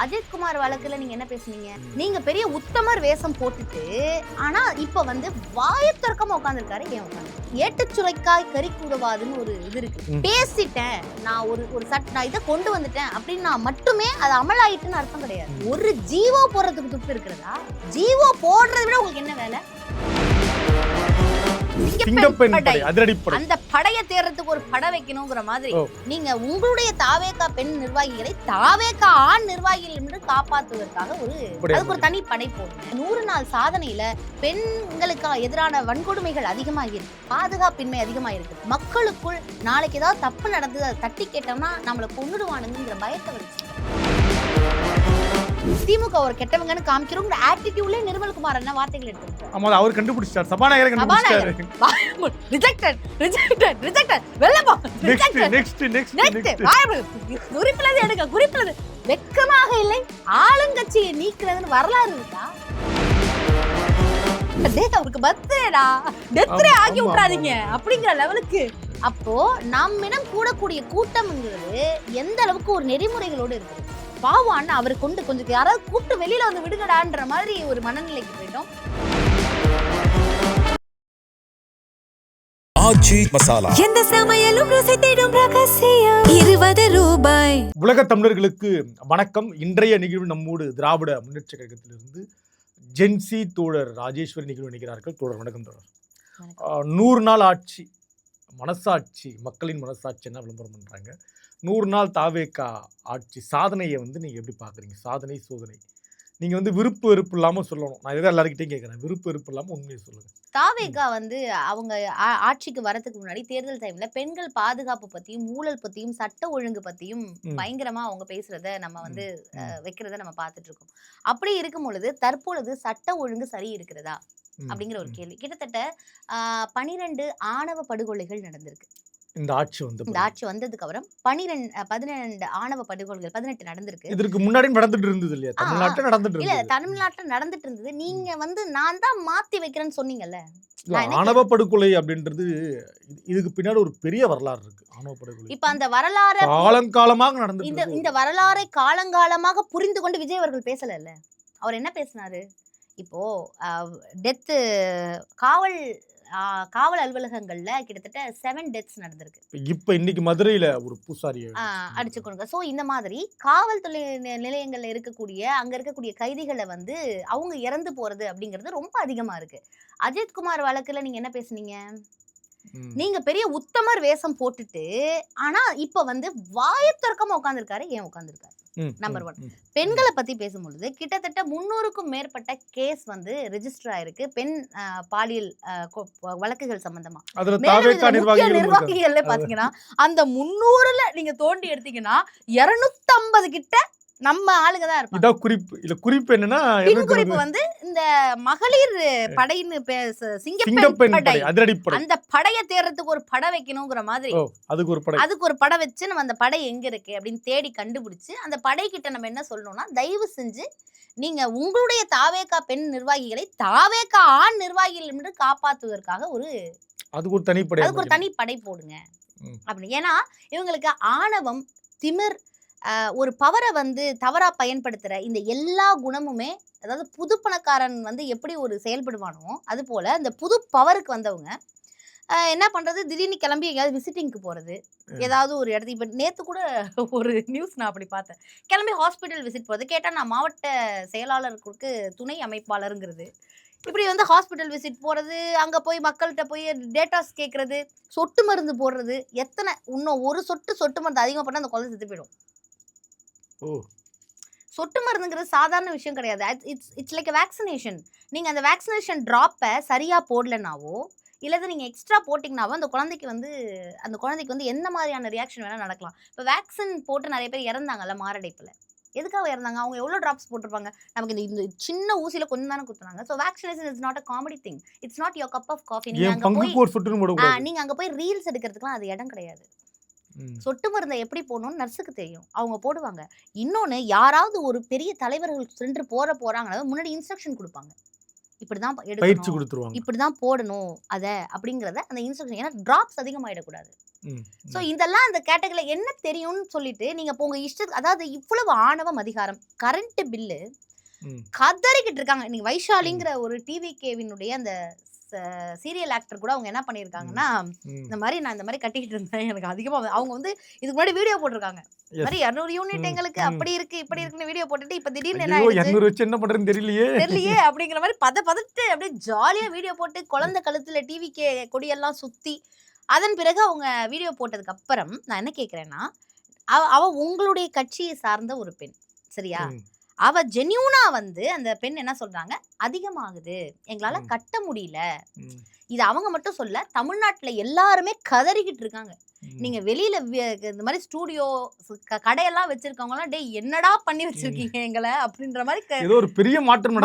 அஜித்குமார் வழக்குல நீங்க என்ன பேசுனீங்க? நீங்க பெரிய உத்தமர் வேஷம் போட்டுட்டு ஆனா இப்ப வந்து வாயத்திறக்கமா உட்கார்ந்துருக்காரு. ஏன் உட்கார்ந்து ஏட்டுச்சுரைக்காய் கறிக்கு உதவாதுன்னு ஒரு இது இருக்கு. பேசிட்டேன் நான் ஒரு நான் இதை கொண்டு வந்துட்டேன் அப்படின்னா மட்டுமே அது அமலாயிட்டுன்னு அர்த்தம் கிடையாது. ஒரு ஜீவோ போடுறதுக்கு துப்பு இருக்கிறதா? ஜீவோ போடுறதை விட உங்களுக்கு என்ன வேலை? அந்த படைய தேர்றதுக்கு ஒரு படை வைக்கணுங்கிற மாதிரி நீங்க உங்களுடைய தாவேகா பெண் நிர்வாகிகளை தாவேகா ஆண் நிர்வாகிகள் என்று காப்பாற்றுவதற்காக அதுக்கு ஒரு தனி படை போடுங்க. 100 நாள் சாதனையில பெண்களுக்கு எதிரான வன்கொடுமைகள் அதிகமாகிருக்கு, பாதுகாப்பின்மை அதிகமாயிருக்கு. மக்களுக்குள் நாளைக்கு ஏதாவது தப்பு நடந்தது அதை தட்டி கேட்டோம்னா நம்மளை கொன்னுடுவானுங்கிற பயத்தை வச்சு திமுக ஒரு கெட்டவங்கன்னு காமிக்கிறோம் ஆட்டிடியூட்ல நிர்மல்குமார் என்ன வார்த்தைகள் எடுத்துருக்காரு. ஆமா, அவர் கண்டுபிடிச்சார். சபாநாயகர் கண்டுபிடிச்சாரு. ரிஜெக்டட் ரிஜெக்டட் ரிஜெக்டட் வெல்லப்பா. நெக்ஸ்ட் குறிப்பிலது எடுங்க. குறிப்பிலது வெக்கமாக இல்லை ஆளுங்கட்சியை நீக்கிறதுன்னு வரலாறு இருக்கா? அவருக்கு பர்த்டேடா டெத்ரே ஆகி விட்டுறாதீங்க அப்படிங்கிற லெவலுக்கு. அப்போ நம்மிடம் கூடக்கூடிய கூட்டம்ங்கிறது எந்த அளவுக்கு ஒரு நெறிமுறைகளோடு இருக்குது. பாவான்னு அவர் கொண்டு கொஞ்சம் யாராவது கூப்பிட்டு வெளியில வந்து விடுங்கடான்ற மாதிரி ஒரு மனநிலைக்கு போயிட்டோம். எந்த சமையலும் ருசி தேடும் ரகசியம் 20 ரூபாய். உலக தமிழர்களுக்கு வணக்கம். இன்றைய நிகழ்வு நம்மோடு திராவிட முன்னேற்ற கழகத்திலிருந்து ஜென்சி தோழர் ராஜேஸ்வரி நிகழ்வு நினைக்கிறார்கள். தோழர் வணக்கம். தோழர் 100 நாள் ஆட்சி, மனசாட்சி, மக்களின் மனசாட்சி என்ன விளம்பரம் பண்றாங்க? 100 நாள் தாவேகா ஆட்சி சாதனையை நீங்கள் எப்படி பார்க்குறீங்க? சாதனை சோதனை நீங்கள் விருப்பு வெறுப்பு இல்லாமல் சொல்லணும். நான் இதை எல்லாருக்கிட்டையும் கேட்குறேன், விருப்பு வெறுப்பு இல்லாமல் உண்மையை சொல்லுங்கள். தாவேகா அவங்க ஆட்சிக்கு வரதுக்கு முன்னாடி தேர்தல் டைம்ல பெண்கள் பாதுகாப்பு பத்தியும் ஊழல் பத்தியும் சட்ட ஒழுங்கு பத்தியும் பயங்கரமா அவங்க பேசுறத நம்ம வைக்கிறத நம்ம பார்த்துட்டு இருக்கோம். அப்படி இருக்கும் பொழுது தற்பொழுது சட்ட ஒழுங்கு சரி இருக்கிறதா அப்படிங்கிற ஒரு கேள்வி. கிட்டத்தட்ட 12 ஆணவ படுகொலைகள் நடந்திருக்கு. இந்த ஆட்சி வந்ததுக்கு அப்புறம் 12 ஆணவ படுகொலைகள் 18 நடந்திருக்கு. இதற்கு முன்னாடி நடந்துட்டு இருந்தது இல்லையா? தமிழ்நாட்டுல நடந்துட்டு இருந்தது. நீங்க நான் தான் மாத்தி வைக்கிறேன்னு சொன்னீங்கல்ல. ஆணவ படுகொலை அப்படின்றது இதுக்கு பின்னாடி ஒரு பெரிய வரலாறு இருக்கு. ஆணவ படுகொலை இப்ப அந்த வரலாறு காலங்காலமாக நடந்து இந்த வரலாறை காலங்காலமாக புரிந்து கொண்டு விஜய் அவர்கள் பேசல. அவர் என்ன பேசினாரு? இப்போ டெத்து காவல் அலுவலகங்கள்ல கிட்டத்தட்ட 7 டெத்ஸ் நடந்திருக்கு. இப்ப இன்னைக்கு மதுரையில ஒரு பூசாரி அடிச்சு கொடுங்க. சோ இந்த மாதிரி காவல்துறை நிலையங்கள்ல அங்க இருக்கக்கூடிய கைதிகளை அவங்க இறந்து போறது அப்படிங்கிறது ரொம்ப அதிகமா இருக்கு. அஜித்குமார் வழக்குல நீங்க என்ன பேசுனீங்க? நீங்க பெரிய உத்தமர் வேஷம் போட்டுட்டு ஆனா இப்ப வாயத்திறக்கமா உட்கார்ந்துருக்காரு. ஏன் உட்கார்ந்துருக்காரு? நம்பர் 1. பெண்களை பத்தி பேசும்பொழுது கிட்டத்தட்ட 300க்கும் மேற்பட்ட கேஸ் ரெஜிஸ்டர் ஆயிருக்கு பெண் பாலியல் வழக்குகள் சம்பந்தமா. நிர்வாகிகள்ல பாத்தீங்கன்னா அந்த 300ல நீங்க தோண்டி எடுத்தீங்கன்னா 250 கிட்ட நம்ம ஆளுங்க தான் இருப்பாங்க. இத குறிப்பு என்னன்னா குறிப்பு இந்த மகளிர் படைன்னு சிங்கப்பெண் படை, அந்த படைய தேர்றதுக்கு ஒரு படை வைக்கணுங்கிற மாதிரி அதுக்கு ஒரு படை வச்சு நம்ம அந்த படை எங்க இருக்கு அப்படின்னு தேடி கண்டுபிடிச்சு அந்த படை கிட்ட நம்ம என்ன சொல்லணும்னா, தயவு செஞ்சு நீங்க உங்களுடைய தாவேகா பெண் நிர்வாகிகளை தாவேகா ஆண் நிர்வாகிகள் என்று காப்பாற்றுவதற்காக அதுக்கு ஒரு தனி படை போடுங்க அப்படின்னு. ஏன்னா இவங்களுக்கு ஆணவம், திமிர், ஒரு பவரை தவறா பயன்படுத்துற இந்த எல்லா குணமுமே, அதாவது புது பணக்காரன் எப்படி ஒரு செயல்படுவானோ அது போல இந்த புது பவருக்கு வந்தவங்க என்ன பண்றது, திடீர்னு கிளம்பி எங்கேயாவது விசிட்டிங்க்கு போறது, ஏதாவது ஒரு இடத்துக்கு. இப்போ நேற்று கூட ஒரு நியூஸ் நான் அப்படி பார்த்தேன், கிளம்பி ஹாஸ்பிட்டல் விசிட் போகிறது. கேட்டால் நான் மாவட்ட செயலாளருக்கு துணை அமைப்பாளருங்கிறது. இப்படி ஹாஸ்பிட்டல் விசிட் போகிறது, அங்கே போய் மக்கள்கிட்ட போய் டேட்டாஸ் கேட்குறது, சொட்டு மருந்து போடுறது. இன்னும் ஒரு சொட்டு மருந்து அதிகமாக பண்ணால் அந்த குழந்தை செத்து போயிடும். சொட்டு மருந்துங்கிறது சாதாரண விஷயம் கிடையாது. It's like vaccination. நீங்கள் அந்த வேக்சினேஷன் ட்ராப்பை சரியாக போடலனாவோ இல்லது நீங்கள் எக்ஸ்ட்ரா போட்டிங்கனாவோ அந்த குழந்தைக்கு எந்த மாதிரியான ரியாக்ஷன் வேணால் நடக்கலாம். இப்போ வேக்சின் போட்டு நிறைய பேர் இறந்தாங்கல்ல மாரடைப்பில். எதுக்காக இறந்தாங்க? அவங்க எவ்வளோ ட்ராப்ஸ் போட்டிருப்பாங்க? நமக்கு இந்த சின்ன ஊசியில் கொஞ்சம் தானே குத்துனாங்க. So vaccination is not a comedy thing. It's not your cup of coffee. நீங்கள் அங்கே போய் ரீல்ஸ் எடுக்கிறதுக்குலாம் அது இடம் கிடையாது. சொட்டு மருந்தை எப்படி போடணும்னு நர்ஸுக்கு தெரியும், அவங்க போடுவாங்க. இன்னொன்று, யாராவது ஒரு பெரிய தலைவர்கள் சென்று போறாங்கன்னா முன்னாடி இன்ஸ்ட்ரக்ஷன் கொடுப்பாங்க, இப்படிதான் எடுக்கணும், இப்படிதான் போடணும் அதை அப்படிங்கிறத அந்த இன்ஸ்ட்ரக்ஷன். ஏன்னா டிராப்ஸ் அதிகமாயிடக்கூடாது. சோ இதெல்லாம் அந்த கேட்டகரியில என்ன தெரியும்னு சொல்லிட்டு நீங்க உங்க இஷ்ட, அதாவது இவ்வளவு ஆணவம் அதிகாரம். கரண்ட் பில்லு கதறிக்கிட்டு இருக்காங்க. நீங்க வைஷாலிங்கிற ஒரு டிவிகேவினுடைய அந்த சீரியல் ஆக்டர் கூட அவங்க என்ன பண்ணிருக்காங்கன்னா, இந்த மாதிரி நான் இந்த மாதிரி கட்டிக்கிட்டு இருந்தேன், எனக்கு அதிகமா அவங்க வந்து இதுக்கு முன்னாடி வீடியோ போட்டிருக்காங்க. இந்த மாதிரி 200 யூனிட் எங்களுக்கு அப்படி இருக்கு இப்படி இருக்குன்னு வீடியோ போட்டுட்டு இப்ப திடீர்னு என்ன வச்சு என்ன பண்றதுன்னு தெரியலையே அப்படிங்கிற மாதிரி பதட்டு அப்படியே ஜாலியா வீடியோ போட்டு குழந்தை கழுத்துல டிவிகே கொடியெல்லாம் சுத்தி, அதன் பிறகு அவங்க வீடியோ போட்டதுக்கு அப்புறம் நான் என்ன கேக்குறேன்னா, அவ உங்களுடைய கட்சியை சார்ந்த ஒரு பெண் சரியா, அவ ஜென்யூனா வந்து அந்த பெண் என்ன சொல்றாங்க, அதிகமாகுது எங்களால கட்ட முடியல. இது அவங்க மட்டும் சொல்ல, தமிழ்நாட்டுல எல்லாருமே கதறிக்கிட்டு இருக்காங்க. நீங்க வெளியில இந்த மாதிரி ஸ்டூடியோ கடையெல்லாம் வச்சிருக்கவங்க எல்லாம் டேய் என்னடா பண்ணி வச்சிருக்கீங்க எங்களை அப்படின்ற மாதிரி ஏதோ ஒரு பெரிய மாற்றம்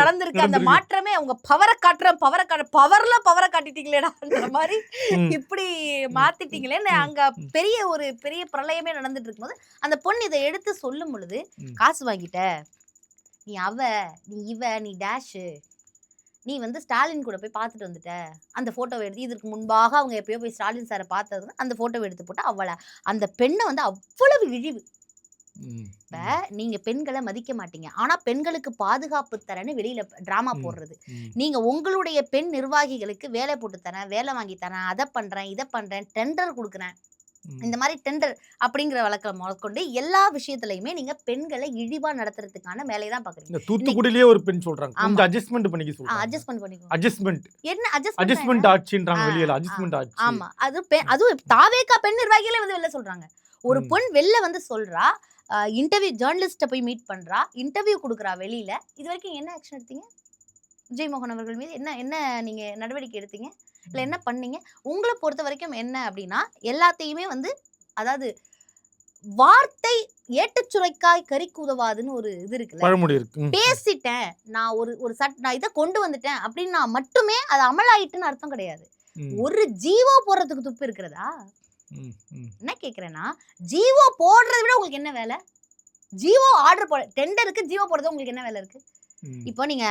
நடந்திருக்கு. அந்த மாற்றமே அவங்க பவரை பவரை காட்டிட்டீங்களேடான்ற மாதிரி இப்படி மாத்திட்டீங்களே. அங்க பெரிய பிரளயமே நடந்துட்டு இருக்கும்போது அந்த பொண்ணு இதை எடுத்து சொல்லும் பொழுது, காசு வாங்கிட்ட நீ, நீ நீ டேஷ், நீ வந்து ஸ்டாலின் கூட போய் பார்த்துட்டு வந்துட்ட, அந்த போட்டோவை எடுத்து, இதற்கு முன்பாக அவங்க எப்பயோ போய் ஸ்டாலின் சாரை பார்த்தது அந்த போட்டோவை எடுத்து போட்டு அவளை அந்த பெண்ணை வந்து அவ்வளவு இழிவு. இப்ப நீங்க பெண்களை மதிக்க மாட்டீங்க, ஆனா பெண்களுக்கு பாதுகாப்பு தரேன்னு வெளியில டிராமா போடுறது. நீங்க உங்களுடைய பெண் நிர்வாகிகளுக்கு வேலை போட்டு தரேன், வேலை வாங்கி தரேன், அதை பண்றேன் இதை பண்றேன், டெண்டர் கொடுக்குறேன், இந்த மாதிரி டெண்டர் அப்படிங்கிற வழக்கம் முதற்கொண்டு எல்லா விஷயத்திலயுமே நீங்க பெண்களை இழிவா நடத்துறதுக்கான வேலையை தான் பாக்குறீங்க. தூத்துக்குடியிலேயே ஒரு பெண் சொல்றாங்க, கொஞ்சம் அட்ஜஸ்ட்மென்ட் பண்ணிக்க சொல்றாங்க. அட்ஜஸ்ட்மென்ட் என்ன அட்ஜஸ்ட்மென்ட் ஆட்சின்றாங்க வெளியில. அட்ஜஸ்ட்மென்ட் ஆட்சி. ஆமா, அது தாவேகா பெண் நிர்வாகிகளே வந்து வெளில சொல்றாங்க. ஒரு பெண் வெளில வந்து சொல்றா, இன்டர்வியூ ஜேர்னலிஸ்ட போய் மீட் பண்றா, இன்டர்வியூ கொடுக்குறா வெளியில. இது வரைக்கும் என்ன ஆக்ஷன் எடுத்தீங்க விஜயமோகன் அவர்கள் மீது? என்ன நீங்க நடவடிக்கை எடுத்தீங்க? இல்லை என்ன பண்ணீங்க? உங்களை பொறுத்த வரைக்கும் என்ன அப்படின்னா, எல்லாத்தையுமே வந்து, அதாவது வார்த்தை ஏட்டுச்சுரைக்காய் கறிக்கு உதவாதுன்னு ஒரு இது இருக்குல்ல, பேசிட்டேன் நான் நான் இதை கொண்டு வந்துட்டேன் அப்படின்னா மட்டுமே அது அமலாயிட்டுன்னு அர்த்தம் கிடையாது. ஒரு ஜீவோ போடுறதுக்கு துப்பு இருக்கிறதா? என்ன கேக்குறேன்னா, ஜீவோ போடுறதை விட உங்களுக்கு என்ன வேலை? ஜீவோ ஆர்டர் போட, டெண்டருக்கு ஜீவோ போடுறது உங்களுக்கு என்ன வேலை இருக்கு? இப்போ நீங்க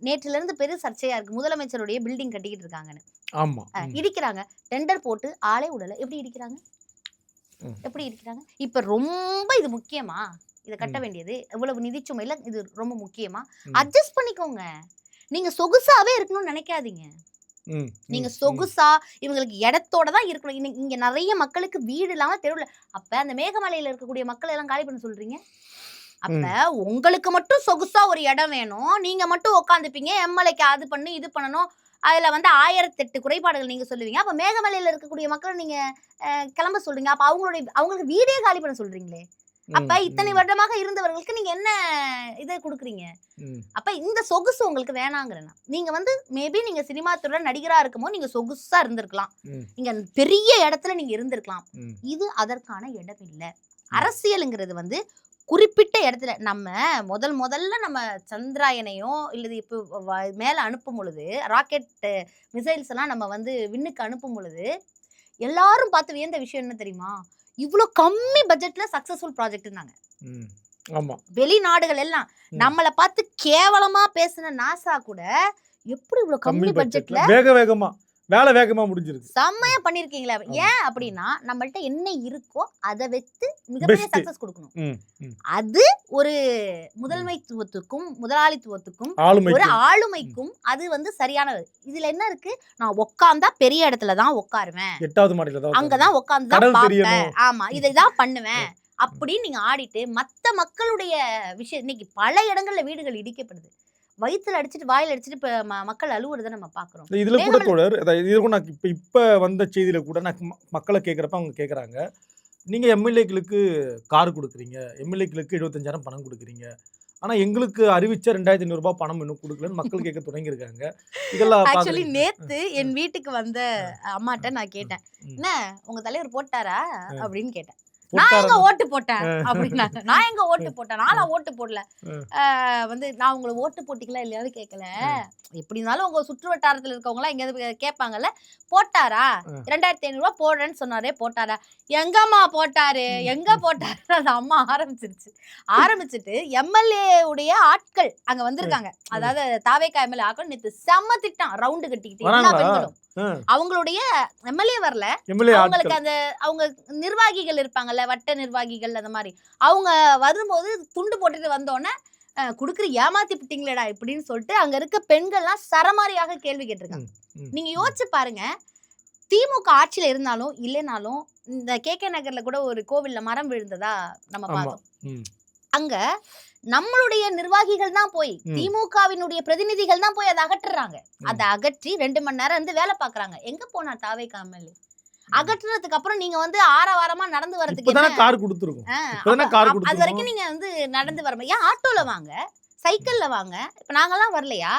நேற்றுல இருந்து பெரிய சர்ச்சையா இருக்கு, முதலமைச்சருடைய பில்டிங் கட்டிக்கிட்டு இருக்காங்கன்னு. ஆமா, இடிக்கிறாங்க, டெண்டர் போட்டு ஆளே விடல, எப்படி இடிக்கிறாங்க? இப்ப ரொம்ப இது முக்கியமா? இதை கட்ட வேண்டியது இவ்வளவு நிதிச்சுமை இல்ல, இது ரொம்ப முக்கியமா? அட்ஜஸ்ட் பண்ணிக்கோங்க. நீங்க சொகுசாவே இருக்கணும்னு நினைக்காதீங்க. நீங்க சொகுசா இவங்களுக்கு இடத்தோட தான் இருக்கணும். இங்க நிறைய மக்களுக்கு வீடு இல்லாம தெருவுல, அப்ப அந்த மேகமலையில இருக்கக்கூடிய மக்கள் எல்லாம் காலி பண்ண சொல்றீங்க. அப்ப உங்களுக்கு மட்டும் சொகுசா ஒரு இடம் வேணும், நீங்க மட்டும் உட்காந்துப்பீங்க, எம்எல்ஏக்கு அது பண்ணு இது பண்ணணும், அதுல வந்து 1008 குறைபாடுகள் நீங்க சொல்லுவீங்க. அப்ப மேகமலையில இருக்கக்கூடிய மக்கள் நீங்க கிளம்ப சொல்றீங்க, அப்ப அவங்களுக்கு வீடே காலி பண்ண சொல்றீங்களே. அப்ப இத்தனை வருடமாக இருந்தவர்களுக்கு நீங்க என்ன இதை கொடுக்குறீங்க? அப்ப இந்த சொகுசு உங்களுக்கு வேணாங்கிறேன். நீங்க வந்து மேபி நீங்க சினிமா துறை நடிகரா இருக்கும்போது நீங்க சொகுசா இருந்திருக்கலாம், நீங்க பெரிய இடத்துல நீங்க இருந்திருக்கலாம். இது அதற்கான இடம் இல்லை. அரசியலுங்கிறது வந்து குறிப்பிட்ட இடத்துல, நம்ம முதல்ல நம்ம சந்திராயனையோ இல்லது இப்போ மேல அனுப்பும் பொழுது, ராக்கெட் மிசைல்ஸ் எல்லாம் நம்ம வந்து விண்ணுக்கு அனுப்பும் பொழுது எல்லாரும் பார்த்து வியந்த விஷயம் என்ன தெரியுமா? இவ்வளவு கம்மி பட்ஜெட்ல சக்சஸ்ஃபுல் ப்ராஜெக்ட்னாங்க. வெளிநாடுகள் எல்லாம் நம்மளை பார்த்து கேவலமா பேசின நாசா கூட எப்படி இவ்வளவு கம்மி பட்ஜெட்ல வேகமா முடிஞ்சிருக்கு, செம்மையா பண்ணிருக்கீங்களா? ஏன் அப்படின்னா நம்மள்ட்ட என்ன இருக்கோ அதை வச்சு மிகப்பெரிய சக்சஸ் கொடுக்கணும். அது ஒரு முதலாளித்துவத்துக்கும் ஒரு ஆளுமைக்கும் அது வந்து சரியானது. இதுல என்ன இருக்கு, நான் உட்கார்ந்தா பெரிய இடத்துலதான் உட்காருவேன், 8வது மாடியில அங்கதான் உட்கார்ந்துதான் பாப்பேன், ஆமா இதைதான் பண்ணுவேன் அப்படின்னு நீங்க ஆடிட்டு மத்த மக்களுடைய விஷயம். இன்னைக்கு பல இடங்கள்ல வீடுகள் இடிக்கப்படுது, வயிற்றுல அடிச்சுட்டு வாயில அடிச்சுட்டு இப்ப மக்கள் அழுவுறதை நம்ம பாக்குறோம். இதுல கூட தொடர் நான் இப்ப வந்த செய்தியில கூட நான் மக்களை கேட்கறப்ப அவங்க கேட்கறாங்க, நீங்க எம்எல்ஏக்களுக்கு கார் கொடுக்குறீங்க, எம்எல்ஏக்களுக்கு 75,000 பணம் கொடுக்குறீங்க, ஆனா எங்களுக்கு அறிவிச்ச 2,500 ரூபாய் பணம் இன்னும் கொடுக்கலன்னு மக்கள் கேட்க தொடங்கி இருக்காங்க. இதெல்லாம் ஆக்சுவலி நேத்து என் வீட்டுக்கு வந்த அம்மாட்ட நான் கேட்டேன், என்ன உங்க தலைவர் போட்டாரா அப்படின்னு கேட்டேன். நான் எங்க ஓட்டு போட்டேன் அப்படின்னாங்க. நான் எங்க ஓட்டு போட்டேன், நான்லாம் ஓட்டு போடல. வந்து நான் உங்களை ஓட்டு போட்டிங்களா இல்லையாவது கேட்கல, எப்படி இருந்தாலும் உங்க சுற்று வட்டாரத்துல இருக்கவங்க எல்லாம் எங்கேயாவது கேட்பாங்கல்ல, போட்டாரா 2500 ரூபாய் போடுறேன்னு சொன்னாரே போட்டாரா, எங்கம்மா போட்டாரு எங்க போட்டாரு, அந்த அம்மா ஆரம்பிச்சுட்டு எம்எல்ஏ உடைய ஆட்கள் அங்க வந்திருக்காங்க. அதாவது தாவேகா எம்எல்ஏ ஆட்கள் நேத்து செம்ம திட்டம் ரவுண்டு கட்டிக்கிட்டு எல்லா பெண்களும். அவங்களுடைய எம்எல்ஏ வரல, அவங்களுக்கு அந்த அவங்க நிர்வாகிகள் இருப்பாங்கல்ல, வட்ட நிர்வாகிகள், அந்த மாதிரி அவங்க வரும்போது துண்டு போட்டுட்டு வந்தோடனே குடுக்குற ஏமாத்தி விட்டீங்களேடா இப்படின்னு சொல்லிட்டு அங்க இருக்க பெண்கள்லாம் சரமாரியாக கேள்வி கேட்டிருக்காங்க. நீங்க யோசிச்சு பாருங்க, திமுக ஆட்சியில இருந்தாலும் இல்லைனாலும் இந்த KK நகர்ல கூட ஒரு கோவில்ல மரம் விழுந்ததா நம்ம பார்த்தோம். அங்க நம்மளுடைய நிர்வாகிகள் தான் போய், திமுகவினுடைய பிரதிநிதிகள் தான் போய் அதை அகற்றுறாங்க. அதை அகற்றி 2 மணி நேரம் வந்து வேலை பாக்குறாங்க. எங்க போனா தாவேகா எம்எல்ஏ? அகற்றுறதுக்கு அப்புறம் நீங்க வந்து ஆரவாரமா நடந்து வரதுக்கு கார் கொடுத்துருக்கோம், அது வரைக்கும் நீங்க வந்து நடந்து வர ஏன் ஆட்டோல வாங்க, சைக்கிள்ல வாங்க. இப்ப நாங்கெல்லாம் வரலையா,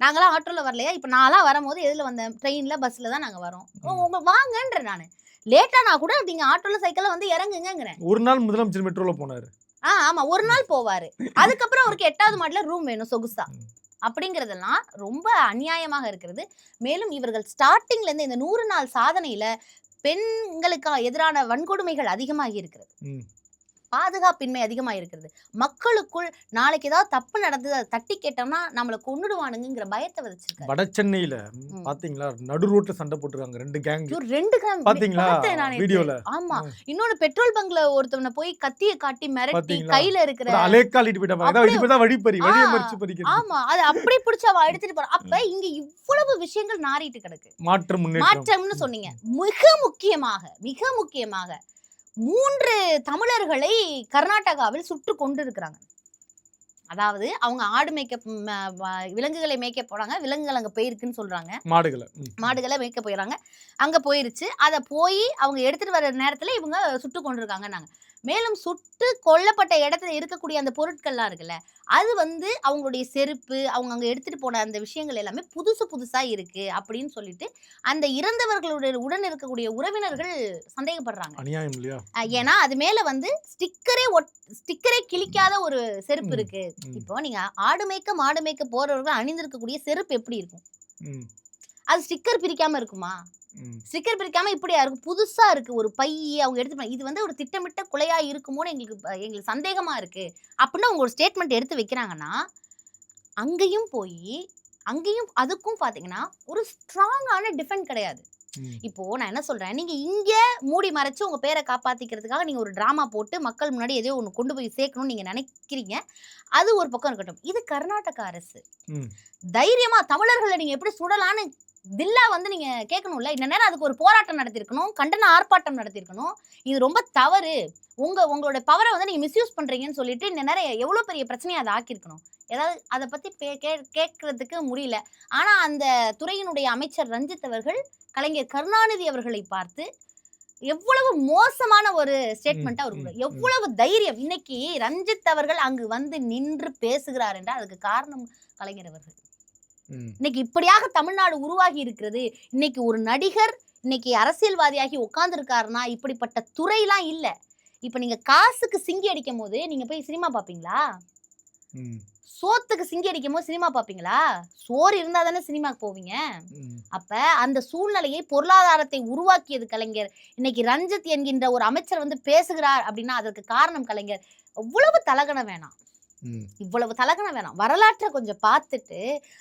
நாங்கெல்லாம் ஆட்டோல வரலையா? இப்ப நான்லாம் வரும்போது எதுல வந்தேன், ட்ரெயின்ல பஸ்ல தான் நாங்க வரோம். உங்க வாங்கன்ற நானு லேட்டானா கூட நீங்க ஆட்டோல சைக்கிள்ல வந்து இறங்குங்கிறேன். ஒரு நாள் முதலமைச்சர் மெட்ரோல போனாரு. ஆமா, ஒரு நாள் போவாரு. அதுக்கப்புறம் அவருக்கு 8வது மாடில ரூம் வேணும் சொகுசா. அப்படிங்கறதெல்லாம் ரொம்ப அநியாயமாக இருக்கிறது. மேலும் இவர்கள் ஸ்டார்டிங்ல இருந்து இந்த 100 நாள் சாதனையில பெண்களுக்கு எதிரான வன்கொடுமைகள் அதிகமாகி இருக்கிறது, பாதுகாப்பின்மை அதிகமா இருக்கிறது. மக்களுக்குள் நாளைக்கு ஏதாவது தப்பு நடந்து அதை தட்டி கேட்டோம்னா நம்மளை கொன்னுடுவானுங்கிற பயத்தை விதைச்சிருக்காங்க. வட சென்னையில பாத்தீங்களா, நடு ரோட்ல சண்டை போட்டுருக்காங்க 2 கேங். 2 கேங் பாத்தீங்களா வீடியோல? ஆமா, இன்னொன்னு பெட்ரோல் பங்க்ல ஒருத்தவனை போய் கத்திய காட்டி மிரட்டி கையில இருக்கிற அலேக்காலிட்டு போயிட்டாங்க. வழியை மறிச்சு பறிக்கிறது. ஆமா, அது அப்படி பிடிச்ச அவ எடுத்துட்டு போற. அப்ப இங்க இவ்வளவு விஷயங்கள் நாறிட்டு கிடக்கு. மாற்றம்னு சொன்னீங்க. மிக முக்கியமாக 3 தமிழர்களை கர்நாடகாவில் சுட்டு கொண்டு இருக்கிறாங்க. அதாவது அவங்க ஆடு மேய்க்க விலங்குகளை மேய்க்க போறாங்க, விலங்குகள் அங்க போயிருக்குன்னு சொல்றாங்க, மாடுகளை மேய்க்க போயிடறாங்க. அங்க போயிருச்சு, அதை போய் அவங்க எடுத்துட்டு வர நேரத்துல இவங்க சுட்டு கொண்டிருக்காங்க. நாங்க மேலும் சுட்டு கொல்லப்பட்ட இடத்துல இருக்கக்கூடிய அந்த பொருட்கள்லாம் இருக்குல்ல, அது வந்து அவங்களுடைய செருப்பு, அவங்க அங்க எடுத்துட்டு போன அந்த விஷயங்கள் எல்லாமே புதுசா இருக்கு அப்படின்னு சொல்லிட்டு அந்த இறந்தவர்களுடைய உடன் இருக்கக்கூடிய உறவினர்கள் சந்தேகப்படுறாங்க. ஏன்னா அது மேல வந்து ஸ்டிக்கரே கிழிக்காத ஒரு செருப்பு இருக்கு. இப்போ நீங்க ஆடு மேய்க்க மாடு மேய்க்க போறவர்கள் அணிந்திருக்கக்கூடிய செருப்பு எப்படி இருக்கும்? அது ஸ்டிக்கர் பிரிக்காம இருக்குமா? ஸ்டிக்கர் பிரிக்காம இப்படியா இருக்கும்? புதுசா இருக்கு, ஒரு பை அவங்க எடுத்து, இது வந்து ஒரு திட்டமிட்ட கொலையா இருக்குமோன்னு எங்களுக்கு சந்தேகமா இருக்கு அப்படின்னு அவங்க ஒரு ஸ்டேட்மெண்ட் எடுத்து வைக்கிறாங்கன்னா, அங்கேயும் அதுக்கும் பாத்தீங்கன்னா ஒரு ஸ்ட்ராங்கான டிஃபெண்ட் கிடையாது. இப்போ நான் என்ன சொல்றேன், நீங்க இங்க மூடி மறைச்சு உங்க பேரை காப்பாத்திக்கிறதுக்காக நீங்க ஒரு டிராமா போட்டு மக்கள் முன்னாடி எதையோ ஒண்ணு கொண்டு போய் சேர்க்கணும்னு நீங்க நினைக்கிறீங்க, அது ஒரு பக்கம் இருக்கட்டும். இது கர்நாடக அரசு தைரியமா தமிழர்களை நீங்க எப்படி சுடலான்னு தில்லா வந்து நீங்க கேட்கணும்ல. இந்த நேரம் அதுக்கு ஒரு போராட்டம் நடத்திருக்கணும், கண்டன ஆர்ப்பாட்டம் நடத்திருக்கணும். இது ரொம்ப தவறு, உங்களோட பவரை வந்து நீங்க மிஸ்யூஸ் பண்றீங்கன்னு சொல்லிட்டு இந்த நேரம் எவ்வளவு பெரிய பிரச்சனையை அதை ஆக்கியிருக்கணும். ஏதாவது அதை பத்தி கேட்கறதுக்கு முடியல. ஆனா அந்த துறையினுடைய அமைச்சர் ரஞ்சித் அவர்கள் கலைஞர் கருணாநிதி அவர்களை பார்த்து எவ்வளவு மோசமான ஒரு ஸ்டேட்மெண்ட் அவருக்கு, எவ்வளவு தைரியம். இன்னைக்கு ரஞ்சித் அவர்கள் அங்கு வந்து நின்று பேசுகிறார் என்றால் அதுக்கு காரணம் கலைஞர் அவர்கள். இன்னைக்கு இப்படியாக தமிழ்நாடு உருவாகி இருக்கிறது. இன்னைக்கு ஒரு நடிகர் இன்னைக்கு அரசியல்வாதியாகி உட்கார்ந்து இருக்காருன்னா இப்படிப்பட்ட துறையெல்லாம் இல்ல. இப்ப நீங்க காசுக்கு சிங்கி அடிக்கும் போது நீங்க போய் சினிமா பாப்பீங்களா? சோத்துக்கு சிங்கி அடிக்கும் போது சினிமா பாப்பீங்களா? சோறு இருந்தா தானே சினிமாக்கு போவீங்க. அப்ப அந்த சூழ்நிலையை, பொருளாதாரத்தை உருவாக்கியது கலைஞர். இன்னைக்கு ரஞ்சித் என்கின்ற ஒரு அமைச்சர் வந்து பேசுகிறார் அப்படின்னா அதற்கு காரணம் கலைஞர். இவ்வளவு தலகணம் வேணாம். வரலாற்றை கொஞ்சம் பார்த்துட்டு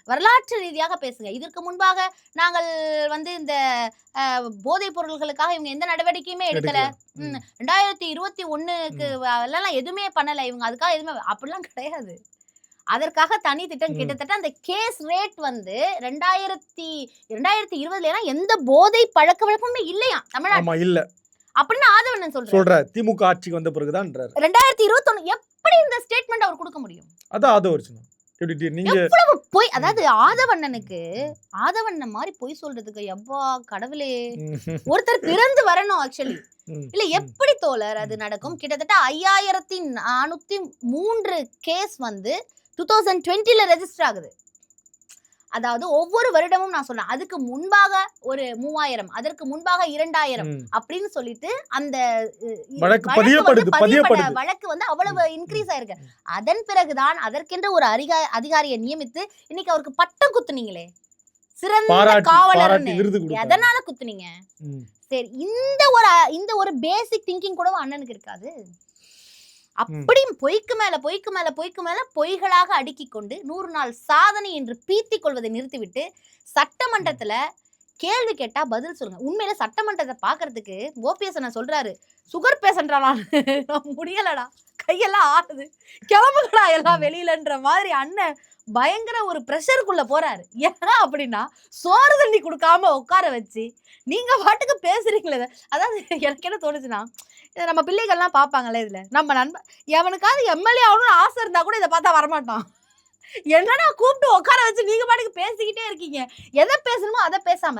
வரலாற்று ரீதியாக பேசுங்க. இதற்கு முன்பாக நாங்கள் வந்து இந்த போதைப் பொருள்களுக்காக இவங்க எந்த நடவடிக்கையுமே எடுக்கல, 2021க்கு எல்லாம் எதுவுமே பண்ணல இவங்க, அதுக்காக எதுவுமே அப்படிலாம் கிடையாது. அதற்காக தனி திட்டம். கிட்டத்தட்ட அந்த கேஸ் ரேட் வந்து 2020 எந்த போதை பழக்க வழக்கமே இல்லையா தமிழ்நாடு இல்ல அப்படின்னு ஆதவண்ணன் சொல்ற. திமுக ஆட்சிக்கு வந்த பிறகுதான் 2021 எப்படி இந்த ஸ்டேட்மெண்ட் அவர் கொடுக்க முடியும்? எவ்வளவு போய், அதாவது ஆதவண்ணன் மாதிரி பொய் சொல்றதுக்கு எவ்வா கடவுளே, ஒருத்தர் பிறந்து வரணும் ஆக்சுவலி. இல்ல எப்படி தோழர் அது நடக்கும்? கிட்டத்தட்ட 5403 கேஸ் வந்து 2020 ரெஜிஸ்டர் ஆகுது. அதாவது ஒவ்வொரு வருடமும் நான் சொன்னேன், அதுக்கு முன்பாக ஒரு 3000, அதற்கு முன்பாக 2000 அப்படின்னு சொல்லிட்டு அந்த வழக்கு வந்து அவ்வளவு இன்க்ரீஸ் ஆயிருக்கு. அதன் பிறகுதான் அதற்கென்ற ஒரு அதிகாரியை நியமித்து இன்னைக்கு அவருக்கு பட்டம் குத்துனீங்களே, சிறந்த காவலர். எதனால குத்துனீங்க? சரி, இந்த ஒரு பேசிக் திங்கிங் கூட அண்ணனுக்கு இருக்காது. அப்படி பொய்க்கு மேல பொய்களாக அடுக்கி கொண்டு 100 நாள் சாதனை என்று பீத்திக் கொள்வதை நிறுத்திவிட்டு சட்டமன்றத்துல கேள்வி கேட்டா பதில் சொல்லுங்க. உண்மையில சட்டமன்றத்தை பாக்குறதுக்கு ஓபிஎஸ் நான் சொல்றாரு, சுகர் பேஷண்டானா முடியலடா, கையெல்லாம் ஆடுது, கிளம்புகடா எல்லாம் வெளியிலன்ற மாதிரி அண்ணன் பயங்கர ஒரு பிரஷருக்குள்ள போறாரு. ஏன்னா அப்படின்னா சோறு தண்ணி கொடுக்காம உட்கார வச்சு நீங்க பாட்டுக்கு பேசுறீங்களே. அதாவது எனக்கு என்ன தோணுச்சுன்னா, இதை நம்ம பிள்ளைகள்லாம் பார்ப்பாங்களே, இதுல நம்ம நண்பன் எவனுக்காவது எம்எல்ஏ ஆகணும்னு ஆசை இருந்தா கூட இதை பார்த்தா வரமாட்டான். என்னன்னா கூப்பிட்டு உட்கார வச்சு நீங்க பாட்டுக்கு பேசிக்கிட்டே இருக்கீங்க. எதை பேசணுமோ அதை பேசாம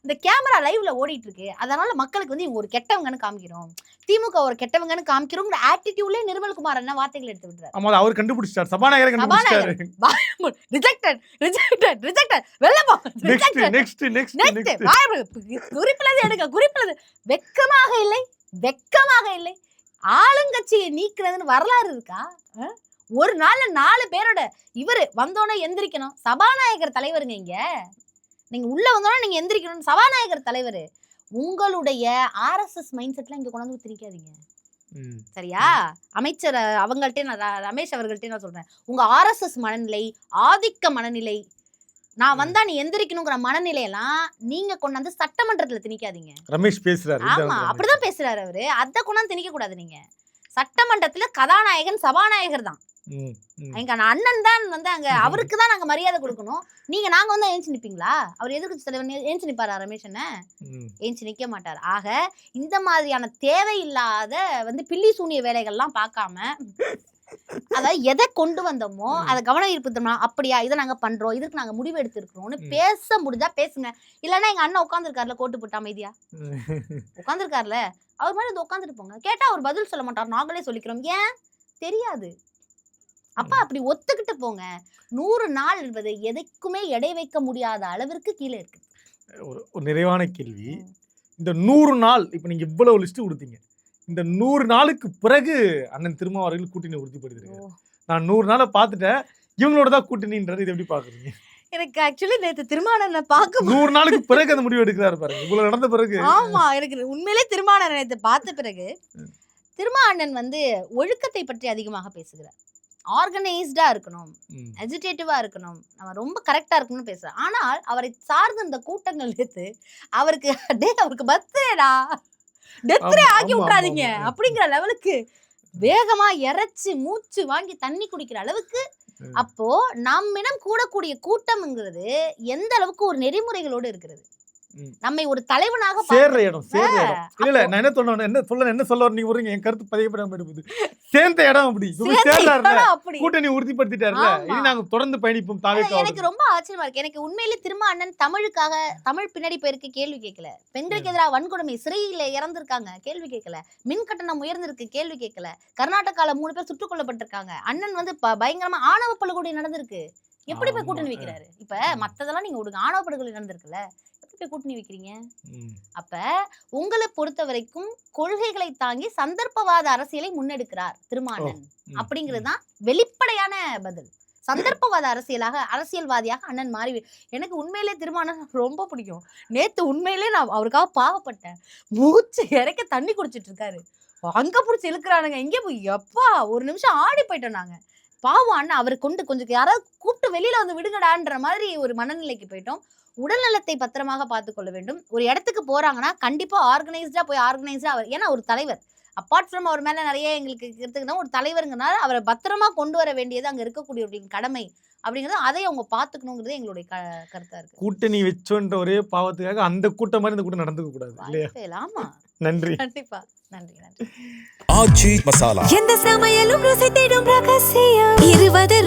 இந்த கேமரா லைவ்ல ஓடிட்டு இருக்கு, அதனால மக்களுக்கு வந்து இவங்க ஒரு கெட்டவங்கன்னு காமிக்கிறோம், திமுக ஒரு கெட்டவங்கன்னு காமிக்கிறோங்கிற ஆட்டிடியூட்லயே நிர்மல்குமார் என்ன வார்த்தைகள் எடுத்து விட்டுறாரு. ஆமா, அவர் கண்டுபிடிச்சார், சபாநாயகர் கண்டுபிடிச்சாரு. ரிஜெக்டட் ரிஜெக்டட் ரிஜெக்டட் வெள்ளப்பா. நெக்ஸ்ட் குறிப்பிலது எடுங்க, குறிப்பிலது. வெக்கமாக இல்லை. ஆளுங்கட்சியை நீக்குறதுன்னு வரலாறு இருக்கா? ஒரு நாள்ல 4 பேரோட இவரு வந்தோன்னே எந்திரிக்கணும். சபாநாயகர் தலைவருங்க, இங்க நீங்க உள்ள வந்தோன்னா நீங்க எந்திரிக்கணும். சபாநாயகர் தலைவர். உங்களுடைய RSS மைண்ட் செட்ல இங்க கொண்டாந்து திணிக்காதீங்க, சரியா? அமைச்சர் அவங்கள்ட்ட நான் ரமேஷ் அவர்கள்ட்ட நான் சொல்றேன், உங்க RSS மனநிலை, ஆதிக்க மனநிலை, நான் வந்தா நீ எந்திரிக்கணுங்கிற மனநிலையெல்லாம் நீங்க கொண்டாந்து சட்டமன்றத்துல திணிக்காதீங்க. ரமேஷ் பேசுறாரு. ஆமா, அப்படிதான் பேசுறாரு அவரு. அத கொண்டாந்து திணிக்க கூடாது. நீங்க சட்டமன்றத்துல கதாநாயகன் சபாநாயகர் தான், எங்க அண்ணன் தான் வந்து அங்க அவருக்கு தான் நாங்க மரியாதை கொடுக்கணும். நாங்க வந்து ஏஞ்சி நிப்பீங்களா? அவர் எதிர்க்கட்சி தலைவர் ஏஞ்சி நிப்பாரா? ரமேஷ் என்ன ஏஞ்சி நிக்க மாட்டார். ஆக இந்த மாதிரியான தேவையில்லாத வந்து பில்லி சூனிய வேலைகள்லாம் பார்க்காம, அதாவது எதை கொண்டு வந்தோமோ அதை கவனம் இருப்போம்னா, அப்படியா இதை நாங்க பண்றோம், இதுக்கு நாங்க முடிவு எடுத்திருக்கிறோம்னு பேச முடிஞ்சா பேசுங்க. இல்லன்னா எங்க அண்ணன் உட்காந்துருக்காருல, கோட்டு போட்டு அமைதியா உட்காந்துருக்காருல, அவர் மாதிரி உட்காந்துட்டு போங்க. கேட்டா அவர் பதில் சொல்ல மாட்டார், நாங்களே சொல்லிக்கிறோம். ஏன் தெரியாது? அப்ப அப்படி ஒத்துக்கிட்டு போங்க. 100 நாள் என்பது எதைக்குமே எடை வைக்க முடியாத அளவிற்கு கீழே இருக்கு. ஒரு நிறைவான கேள்வி, இந்த 100 நாள் இப்ப நீங்க இவ்வளவு லிஸ்ட் கொடுத்தீங்க, இந்த 100 நாளுக்கு பிறகு அண்ணன் திருமாவர்கள் கூட்டணி உறுதிப்படுத்திருக்காரு. நான் 100 நாளை பார்த்துட்டேன், இவங்களோட தான் கூட்டணின்றது, இது எப்படி பாக்குறீங்க? எனக்கு ஆக்சுவலி நேத்து திருமாவளவனை பார்க்க 100 நாளுக்கு பிறகு அந்த முடிவு எடுக்கிறாரு பாருங்க, இவ்வளவு நடந்த பிறகு. ஆமா, எனக்கு உண்மையிலே திருமாவளவனை நேத்து பார்த்த பிறகு திருமாவளவன் வந்து ஒழுக்கத்தை பற்றி அதிகமாக பேசுகிறார். ஆர்கனைஸ்டா இருக்கணும், அஜிடேட்டிவா இருக்கணும், நம்ம ரொம்ப கரெக்டா இருக்கணும்னு பேசுறாரு. ஆனால் அவரை சார்ந்த இந்த கூட்டங்கள் நேத்து அவருக்கு பர்த்டேடா, டெத்ரே ஆக்கி விட்டுறாதீங்க அப்படிங்கிற லெவலுக்கு வேகமா இறைச்சி மூச்சு வாங்கி தண்ணி குடிக்கிற அளவுக்கு. அப்போ நம்மிடம் கூடக்கூடிய கூட்டம்ங்கிறது எந்த அளவுக்கு ஒரு நெறிமுறைகளோடு இருக்கிறது, நம்மை ஒரு தலைவனாக சேர்ற இடம். இல்ல நான் என்ன சொல்ல நீங்க வரீங்க, என் கருத்து பதியப்படாம இருக்குது. சேர்ந்த இடம் அப்படி கூட்டணி உறுதிப்படுத்திட்டாருல, இனி நாங்க தொடர்ந்து பயணிப்போம். எனக்கு ரொம்ப ஆச்சரியமா இருக்கு. எனக்கு உண்மையிலே திரும்ப அண்ணன் தமிழ் பின்னாடி போயிருக்கு, கேள்வி கேட்கல. பெண்களுக்கு எதிராக வன்கொடுமை, சிறையில இறந்திருக்காங்க, கேள்வி கேட்கல. மின் கட்டணம் உயர்ந்திருக்கு, கேள்வி கேட்கல. கர்நாடகால 3 பேர் சுட்டுக் கொல்லப்பட்டிருக்காங்க. அண்ணன் வந்து பயங்கரமா ஆணவ படுகொலை நடந்திருக்கு, எப்படி போய் கூட்டணி வைக்கிறாரு? இப்ப மத்ததெல்லாம் நீங்க விடுங்க, ஆணவ படுகொலை நடந்திருக்குல்ல, கூட்டணி வைக்கிறீங்க? அப்ப உங்களை பொறுத்த வரைக்கும் கொள்கைகளை தாங்கி சந்தர்ப்பவாத அரசியலை முன்னெடுக்கிறார் திருமாவளவன் அப்படிங்கிறதுதான் வெளிப்படையான பதில். சந்தர்ப்பவாத அரசியல்வாதியாக அண்ணன் மாறி. எனக்கு உண்மையிலே திருமாவளவன் ரொம்ப பிடிக்கும். நேத்து உண்மையிலே நான் அவருக்காக பாவப்பட்டேன். மூச்சு இறைக்க தண்ணி குடிச்சிட்டு இருக்காரு, அங்க புடிச்சு இழுக்கிறானுங்க, இங்கே போய் எப்பா ஒரு நிமிஷம் ஆடி போயிட்டோம் நாங்க. பாவம் அண்ணா, அவர் கொண்டு கொஞ்சம் யாராவது கூப்பிட்டு வெளியில வந்து விடுங்கடான்ற மாதிரி ஒரு மனநிலைக்கு போயிட்டோம். உடல் நலத்தை பத்திரமாக பார்த்துக் கொள்ள வேண்டும். ஒரு இடத்துக்கு போறாங்கன்னா கண்டிப்பா ஆர்கனைஸ்டா போய் ஏன்னா ஒரு தலைவர், அப்பார்ட் ஃப்ரம் அவர் மேல நிறைய எங்களுக்கு எடுத்துக்கிட்டோம், ஒரு தலைவருங்கனால அவரை பத்திரமா கொண்டு வர வேண்டியது அங்க இருக்கக்கூடியவர்களின் கடமை அப்படிங்கிறது, அதை அவங்க பாத்துக்கணுங்கிறது எங்களுடைய கருத்தா இருக்கு. கூட்டணி வச்சோன்ற ஒரே பாவத்துக்காக அந்த கூட்டம் மாதிரி இந்த கூட்டம் நடந்துக்க கூடாது இல்லையா? ஆமா, நன்றி. கண்டிப்பா நன்றி. ஆச்சி மசாலா, எந்த சமையலும் ருசி தேடும் ரகசியம். 20